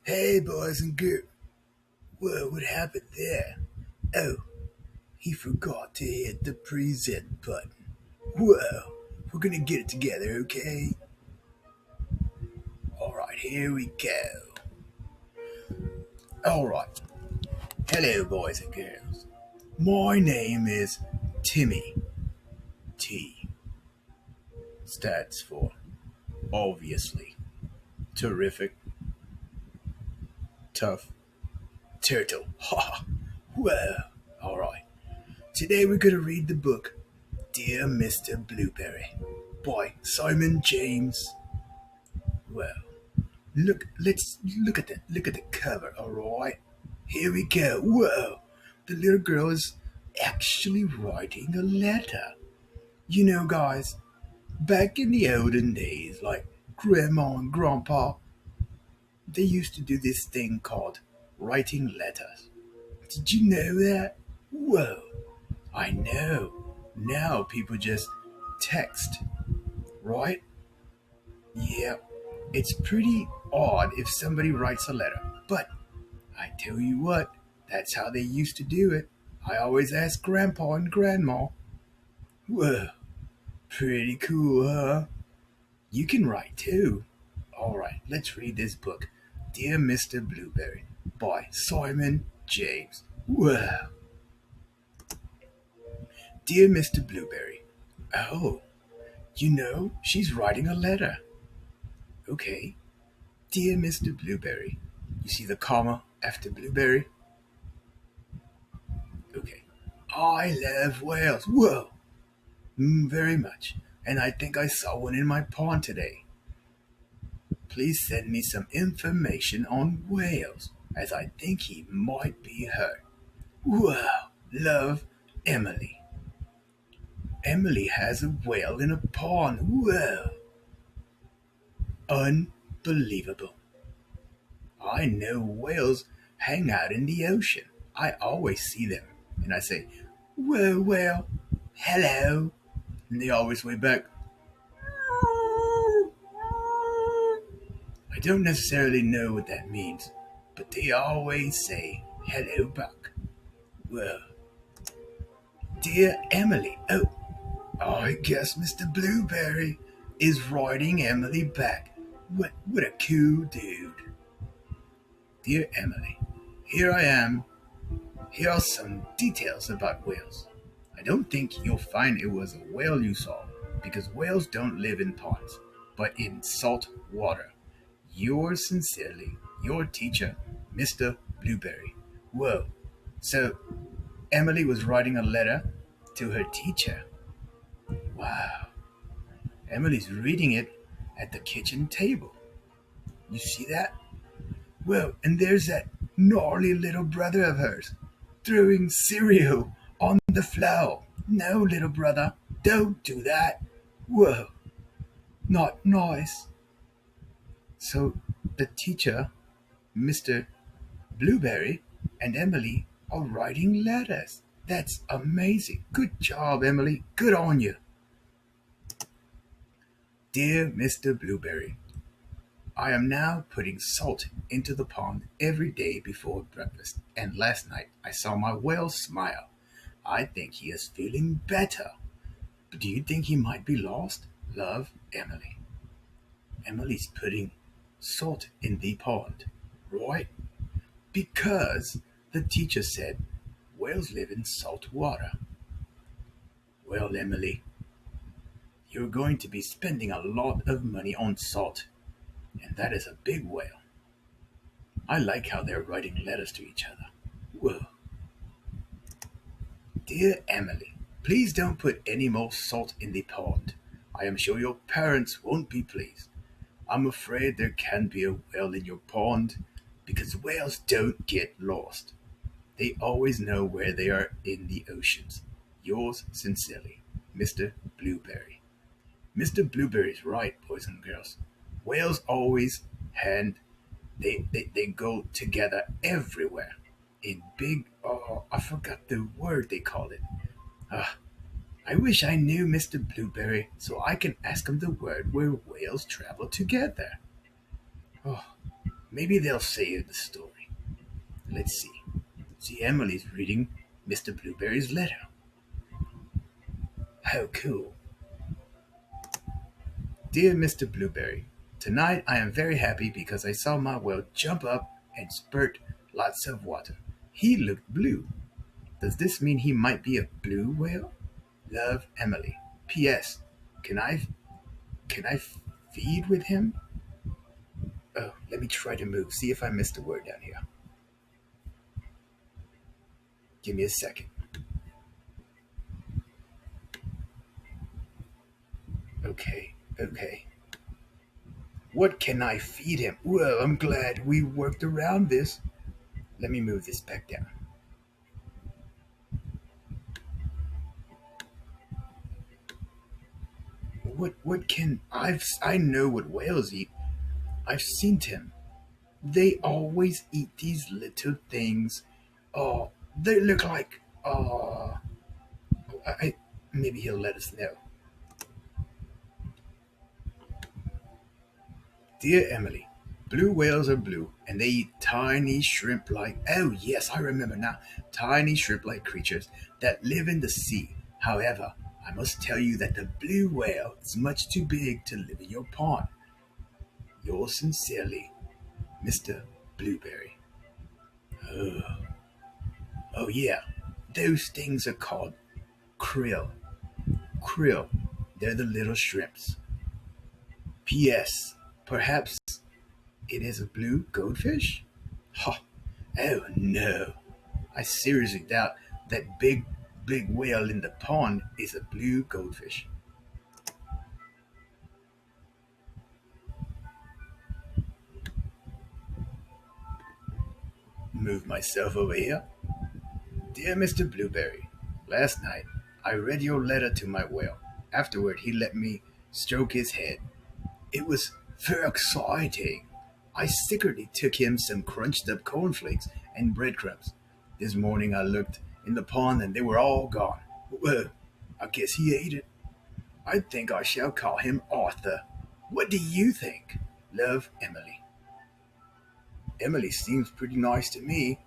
Hey, boys and girls. Whoa, what happened there? Oh, he forgot to hit the present button. Whoa, we're gonna get it together, okay? Alright, here we go. Alright, hello, boys and girls. My name is Timmy. T stands for, obviously, terrific, tough, turtle. Ha! Whoa, alright. Today we're gonna read the book Dear Mr. Blueberry by Simon James. Well, let's look at the cover, alright? Here we go. Whoa! The little girl is actually writing a letter. You know, guys, back in the olden days, like Grandma and Grandpa, they used to do this thing called writing letters. Did you know that? Whoa! I know. Now people just text, right? Yeah, it's pretty odd if somebody writes a letter, but I tell you what, that's how they used to do it. I always ask Grandpa and Grandma. Whoa, pretty cool, huh? You can write too. Alright, let's read this book, Dear Mr. Blueberry, by Simon James. Whoa. Dear Mr. Blueberry. Oh, she's writing a letter. Okay. Dear Mr. Blueberry. You see the comma after blueberry? Okay. I love whales. Whoa. Very much. And I think I saw one in my pond today. Please send me some information on whales, as I think he might be hurt. Whoa. Love, Emily. Emily has a whale in a pond. Whoa. Unbelievable. I know whales hang out in the ocean. I always see them. And I say, whoa, whale, hello. And they always wave back. I don't necessarily know what that means, but they always say hello back. Whoa. Dear Emily. Oh, I guess Mr. Blueberry is writing Emily back. What a cool dude. Dear Emily, here I am. Here are some details about whales. I don't think you'll find it was a whale you saw, because whales don't live in ponds, but in salt water. Yours sincerely, your teacher, Mr. Blueberry. Whoa. So, Emily was writing a letter to her teacher. Wow. Emily's reading it at the kitchen table. You see that? Well, and there's that gnarly little brother of hers throwing cereal on the floor. No, little brother, don't do that. Whoa, not nice. So the teacher, Mr. Blueberry, and Emily are writing letters. That's amazing. Good job, Emily. Good on you. Dear Mr. Blueberry, I am now putting salt into the pond every day before breakfast, and last night I saw my whale smile. I think he is feeling better. But do you think he might be lost? Love, Emily. Emily's putting salt in the pond, right? Because the teacher said whales live in salt water. Well, Emily, you're going to be spending a lot of money on salt, and that is a big whale. I like how they're writing letters to each other. Whoa. Dear Emily, please don't put any more salt in the pond. I am sure your parents won't be pleased. I'm afraid there can be a whale in your pond because whales don't get lost. They always know where they are in the oceans. Yours sincerely, Mr. Blueberry. Mr. Blueberry's right, boys and girls. Whales always hand they go together everywhere. In big I forgot the word they call it. Ah, I wish I knew Mr. Blueberry so I can ask him the word where whales travel together. Oh, Maybe they'll say in the story. Let's see. See, Emily's reading Mr. Blueberry's letter. How cool. Dear Mr. Blueberry, tonight I am very happy because I saw my whale jump up and spurt lots of water. He looked blue. Does this mean he might be a blue whale? Love, Emily. P.S. Can I can I feed with him? Oh, let me try to move. See if I missed a word down here. Give me a second. Okay, okay. What can I feed him? Well, I'm glad we worked around this. Let me move this back down. What can I know what whales eat. I've seen them. They always eat these little things. Oh, they look like I maybe he'll let us know. Dear Emily, blue whales are blue and they eat tiny shrimp like, oh yes, I remember now, tiny shrimp like creatures that live in the sea. However, I must tell you that the blue whale is much too big to live in your pond. Yours sincerely, Mr. Blueberry. Oh, oh yeah, those things are called krill. Krill, they're the little shrimps. P.S. Perhaps it is a blue goldfish? Ha! Oh no! I seriously doubt that big whale in the pond is a blue goldfish. Move myself over here. Dear Mr. Blueberry, last night I read your letter to my whale. Afterward, he let me stroke his head. It was very exciting. I secretly took him some crunched up cornflakes and breadcrumbs. This morning I looked in the pond and they were all gone. Well, I guess he ate it. I think I shall call him Arthur. What do you think? Love, Emily. Emily seems pretty nice to me.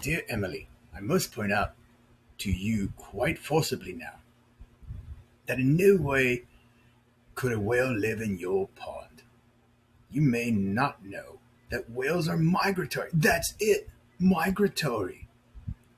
Dear Emily, I must point out to you quite forcibly now that in no way could a whale live in your pond. You may not know that whales are migratory. That's it, migratory,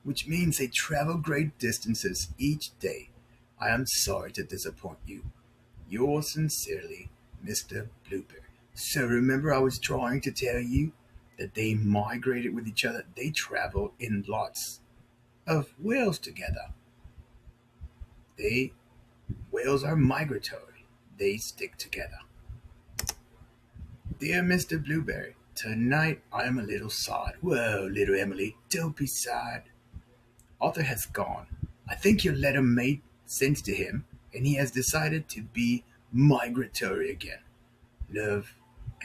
which means they travel great distances each day. I am sorry to disappoint you. Yours sincerely, Mr. Blueberry. So remember, I was trying to tell you that they migrated with each other. They travel in lots of whales together. They Whales are migratory. They stick together. Dear Mr. Blueberry, tonight I am a little sad. Whoa, little Emily, don't be sad. Arthur has gone. I think your letter made sense to him, and he has decided to be migratory again. Love,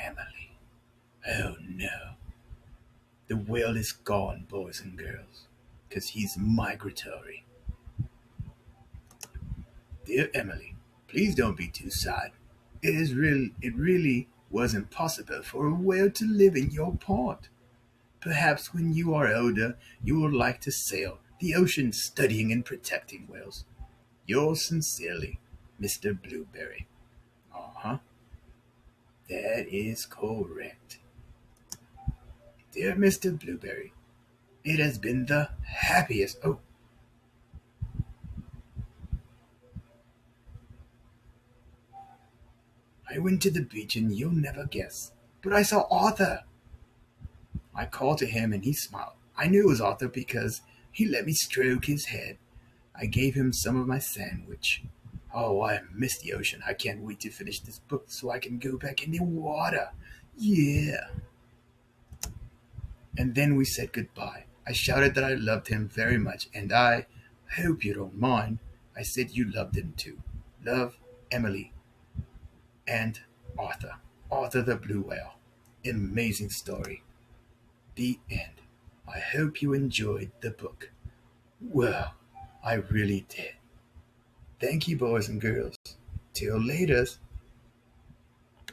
Emily. Oh no. The whale is gone, boys and girls, 'cause he's migratory. Dear Emily, please don't be too sad. It really was impossible for a whale to live in your pond. Perhaps when you are older, you will like to sail the ocean studying and protecting whales. Yours sincerely, Mr. Blueberry. Uh-huh. That is correct. Dear Mr. Blueberry, it has been the happiest. Oh, I went to the beach and you'll never guess. But I saw Arthur. I called to him and he smiled. I knew it was Arthur because he let me stroke his head. I gave him some of my sandwich. Oh, I miss the ocean. I can't wait to finish this book so I can go back in the water. Yeah. And then we said goodbye. I shouted that I loved him very much, and I hope you don't mind. I said you loved him too. Love, Emily, and Arthur. Arthur the Blue Whale. Amazing story. The end. I hope you enjoyed the book. Well, I really did. Thank you, boys and girls. Till later.